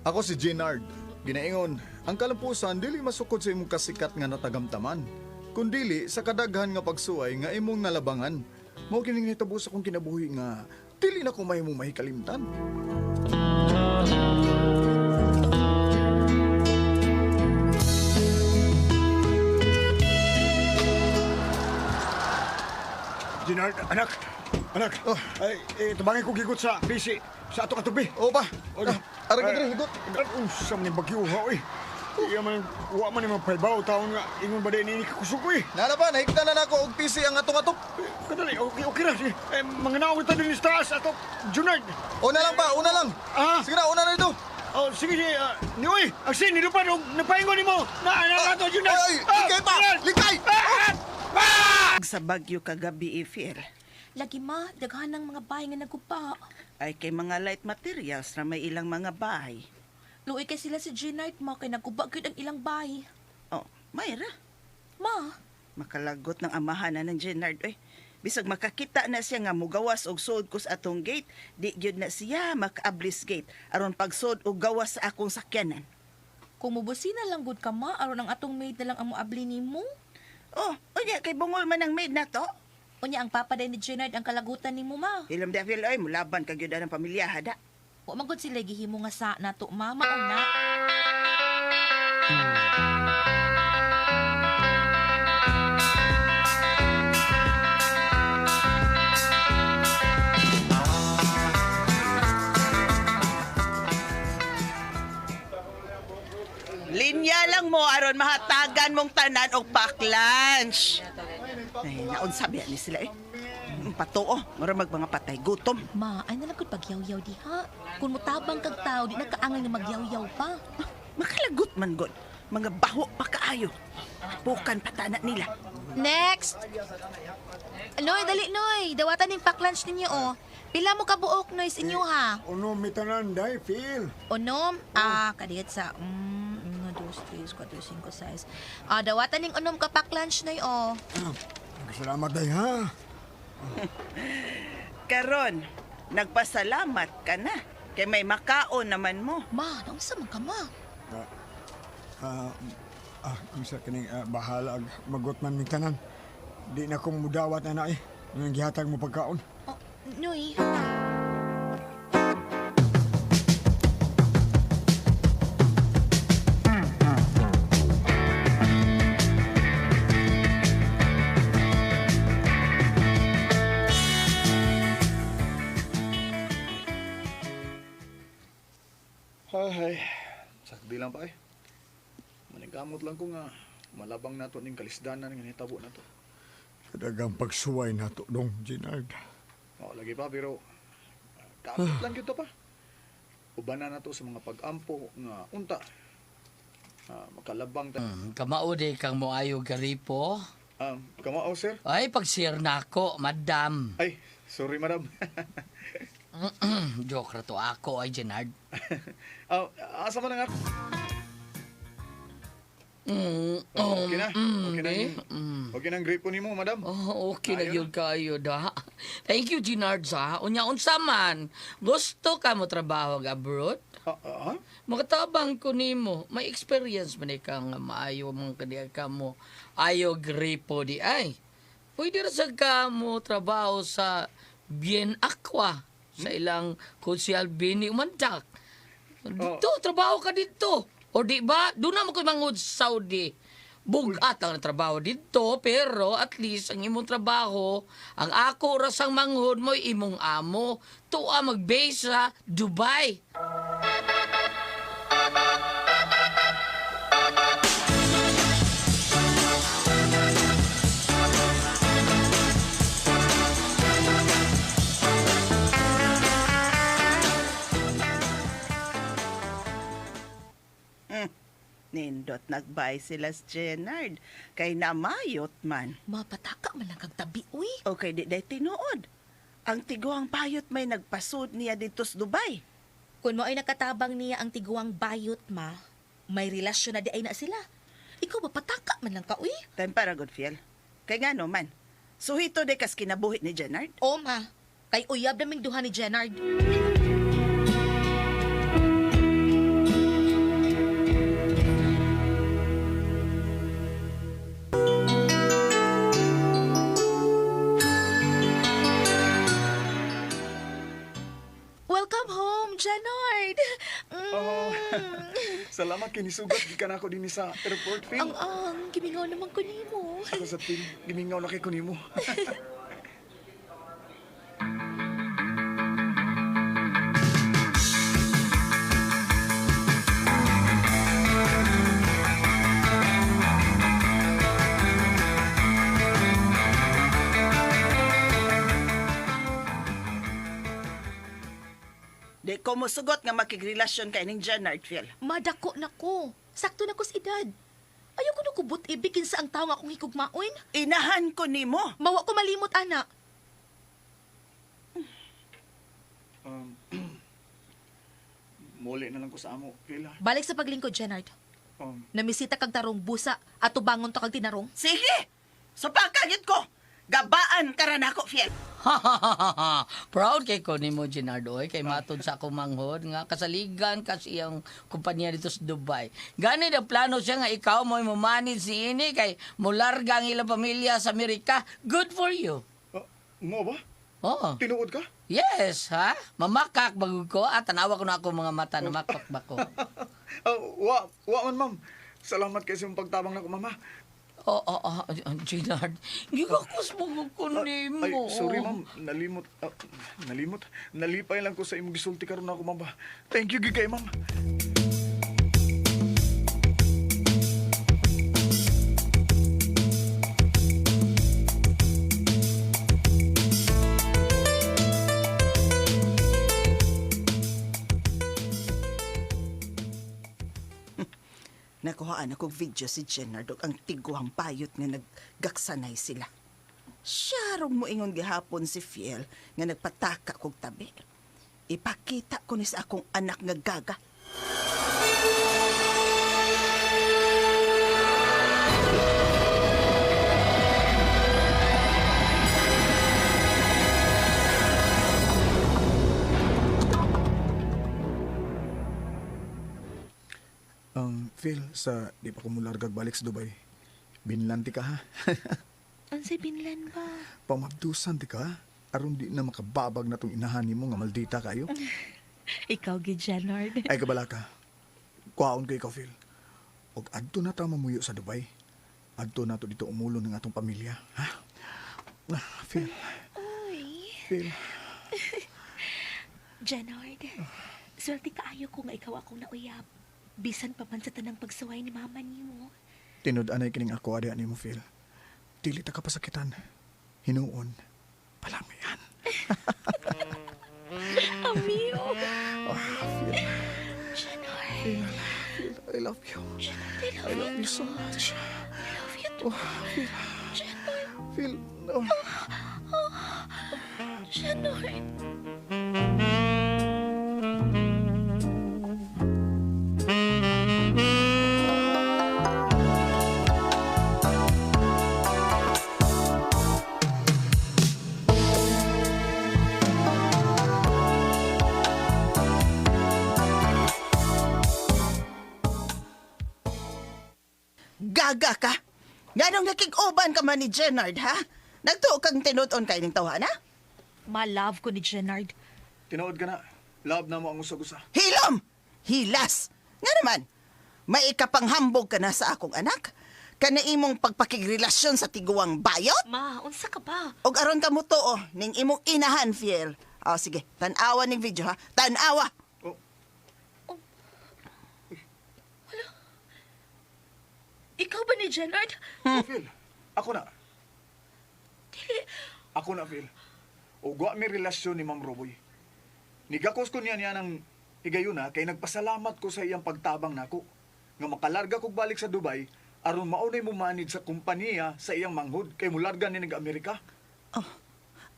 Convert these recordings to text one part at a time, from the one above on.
Ako si Jenard. Ginaingon, ang kalampusan dili masukod sa imong kasikat nga natagamtaman. Kundili sa kadaghan nga pagsuway nga imong nalabangan. Mao kining nitabo sa kong kinabuhi nga dili na ko mahimong mahikalimtan. Dinard, anak. Oh. Ay, tabangin ko gigot sa bisi sa ato katubi. O ba? O, Aray ka diri, higot. Usam ni bagyo ha, oy. Iya man, wa man ni mapaybaw taon nga ingon ba din ini kakusog oy. Nana ba, nahigda na nako og PC ang atong-atong. Kadali, okay ra. Mga naawit ta din sa taas ato. Junard. Una lang ba, una lang. Ah. Sige na, una na ito. Oh, sige, ni oy, aksin ni lupa og napaingon nimo. Na ato Junard. Ay, likay pa! Likay! Sa Bagyo kagabi, Phil. Lagi ma, daghan ng mga bahay nga nagkupa. Ay kay mga light materials na may ilang mga bahay. Luoy kay sila si G-Night ma, kay nagkuba gyud ang ilang bahay. Oh, Mayra, Ma, makalagot ng amahan na ng Jenard. Ay, bisag makakita na siya nga mugawas og sud ko sa atong gate, di gyud na siya makaablis gate aron pagsud og gawas sa akong sakyanan. kung mubusina lang gud ka ma, aron ang atong maid na lang ang moabli nimo. Oh, unya kay bungol man ang maid na to. Unya ang papa din ni G-Night ang kalagutan nimo ma. Ilam da Phil, ay mulaban ka gyud ang pamilya hada. Wa man gud sila gihimo nga sa nato ma, mauna. Linya lang mo aron mahatagan mong tanan og pack lunch. Ay, naon sabi ni sila eh. Patuo, mura mga patay gutom. Ma, ay nalagod pagyaw-yaw diha. Kung mutabang kag tao, di na kaangay nga magyaw-yaw pa. Makalagot man god. Mga baho pa kaayo. Bukan patana nila. Next! Noy, dali Noy. Dawatan ning pack lunch ninyo oh. Pila mo kabuok Noy sa inyo ha? Uno mitanan dai, Phil. Unom? Kadiyat sa 1, 2, 3, 4, 5, 6. Dawatan ning unom ka pack lunch Noy oh. Salamat dai ha. Karon, nagpasalamat ka na. Kay may makaon naman mo. Ma, naunsa man ka ma? Ang sa kining bahala ag magot man mintanan. Di na kong mudawat na eh. Nang gihatag mo pagkaon. Oh, Noy. Ay, sakdi lang pa eh. Manigamot lang ko nga malabang nato ning kalisdanan nga hitabo nato. Kadagang pagsuway na to dong, Jenard. Oo, lagi pa pero kamot lang kita pa. Ubanan nato sa mga pag-ampo nga unta. Makalabang ta. Kamao di kang moayo garipo. Kamao sir. Ay, pag-share na ako, madam. Ay, sorry madam. Joke ra to ako, ay Jenard. Asa man nga? Okay na. Okay na. Okay na ang gripo nimo, madam. Oh, okay na Ayo. yun kayo da. Thank you, Jenard, sa. Unsa man. Gusto ka mo trabaho abroad? Makatabang ko nimo. May experience man kang maayo mong kadiya ka mo. Ayo gripo di ay. Pwede ra sad ka mo trabaho sa Bien Aqua sa ilang Kusyal Bini Umandak. Dito, trabaho ka dito. O di ba, doon naman ko mangod sa Saudi. Bugat ang trabaho dito, pero at least ang imong trabaho, ang ako rasang manghod mo, imong amo, tuwa mag-base sa Dubai. Nindot nagbay sila sa Jenard. Kay namayot man. Mapataka man lang kag tabi uy. Okay, di day tinuod. Ang tiguang payot may nagpasud niya dito sa Dubai. Kung mo ay nakatabang niya ang tiguang bayot ma, may relasyon na di ay na sila. Ikaw mapataka man lang ka uy. Time para good feel. Kay nga no man. Suhito de kas kinabuhi ni Jenard. O ma, kay uyab naming duha ni Jenard. Janard. Oh, salamat kinisugat gikan ako din sa airport, Phil. Ang gimingaw naman ko nimo. Ako sa Phil, gimingaw na kay kunimo. Di ko musugot nga makigrelasyon kay ning Janard, Phil. Madako na ko. Sakto na ko sa edad. Ayaw ko na kubot ibigin sa ang tao nga akong higugmaon. Inahan ko nimo. Mawa ko malimot, anak. Muli na lang ko sa amo, Phil. Balik sa paglingkod, Janard. Namisita kag tarong busa at tubangon to kag tinarong. Sige! Sa pagkagit ko, gabaan ka rin ako, Phil. Proud kay ko ni mo, Ginardo, kay matod sa akong manghod, nga kasaligan kasi ang kumpanya dito sa Dubai. Gani na plano siya nga ikaw mo manage si ini, kay mularga ang ilang pamilya sa Amerika. Good for you. Mo ba? Oo. Tinuod ka? Yes, ha? Mamakak bagog ko at tanawa ko na ako mga mata na makpak ba ko. Wa man, ma'am. Salamat kayo sa pagtabang na ko, mama. Ginard, gigakos mo ko ni mo. Ay, sorry, ma'am. Nalimot. Nalipay lang ko sa imong gisulti karon ako, ma'am. Thank you, gigay, ma'am. Nakuhaan akong video si Jenard og ang tiguang payot nga naggaksanay sila. Siyarong mo ingon gihapon si Fiel nga nagpataka kog tabi. Ipakita ko ni sa akong anak nga gaga. Phil, sa di pa ko mulargag balik sa Dubai. Binlanti ka, ha? Ansay binlan ba? Pamabdusan ti ka, aron di na makababag na tong inahani mo nga maldita kayo. Ikaw, gid, Janard. Ay, kabala ka. Kuhaon kay ikaw, Phil. Og adto na ta mamuyo sa Dubai. Adto na to dito umulo ng atong pamilya, ha? Phil. Uy. Phil. Janard, swerte kaayo ko nga ikaw akong nauyab. Bisan pa man sa tanang pagsuway ni mama niyo. Tinud-anay kining ako adi ani mo, Phil. Dili ta kapasakitan. Hinuon. Palamian. Amiyo. Phil. Janard, Phil, I love you. Janard, I love you so much. I love you too. Phil. Janard, Phil, no. Janard. Gaga ka? Ganong nakig-uban ka man ni Jenard, ha? Nagtuo kang tinuton kay ning tawana? Ma-love ko ni Janard. Tinood ka na. Love na mo ang usag-usa. Hilom! Hilas! Nga naman, may ikapanghambog ka na sa akong anak? Kana imong pagpakigrelasyon sa tiguang bayot? Ma, unsa ka ba? Og aron ka mo tuo, ning imong inahan, Fiel. Sige, tanawa ning video, ha? Tanawa! Ikaw ba ni Janard? Phil, ako na. Dili. Ako na, Phil. O gwa may relasyon ni Ma'am Roboy. Nigakos ko niya ng higayuna kay nagpasalamat ko sa iyang pagtabang nako. Nga makalarga kog balik sa Dubai aron maunay mo manid sa kumpanya sa iyang manghod kay mularga ni nag-Amerika.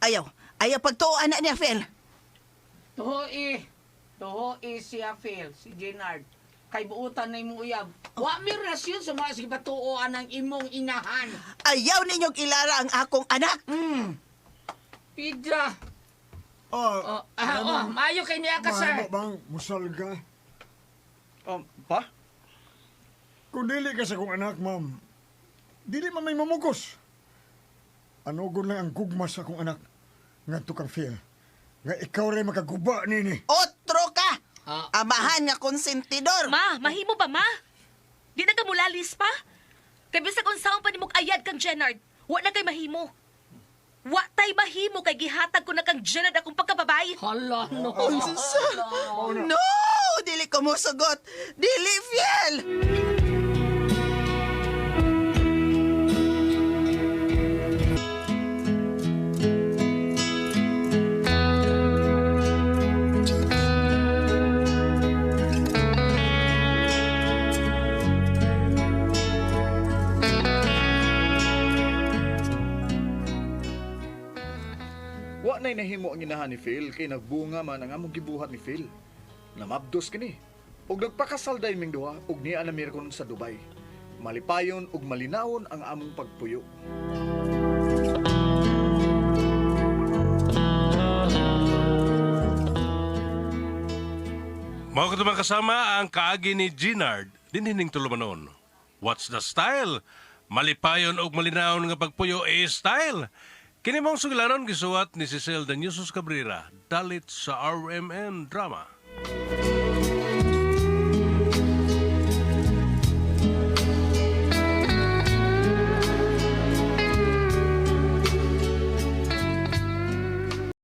Ayaw pagtuoan na niya, Phil. Tuhoi siya, Phil, si Ginard. Kay buutan na imong uyab. Wa mi rasyon sa mga sigpatuoan ng imong inahan. Ayaw ninyong ilara ang akong anak. Pidra. Maayo kay niya ka, sir. Mahimo bang musalga? Pa? Kung dili ka sa kong anak, ma'am, dili man may mamugos. Anugon lang ang gugma sa akong anak. Nga to kang Phil. Nga ikaw rin makaguba nini. Otro ka! Amahan nga konsentidor. Ma, mahimo ba, ma? Di na ka mulalis pa? Kay bisag unsaon pa nimog ayad kang Jenard, wa na kay mahimo. Wa tay mahimo kay gihatag ko na kang Jenard akong pagkababay. Hala, no. No! Dili ko mo sugot. Dili, Fiel! Wa na'y nahimo ang inahan ni Phil kay nagbunga man ang among gibuhat ni Phil. Namabdos kini. Og nagpakasal dayon ming duha og niya na mirkon sa Dubai. Malipayon ug malinawon ang among pagpuyo. Mga katumang kasama ang kaagi ni Ginard, dinhining tulumanon. What's the style? Malipayon og malinawon nga pagpuyo style. Kini mong sugilanon gisuwat ni Cecil Danyosos Cabrera, dalit sa RMN Drama.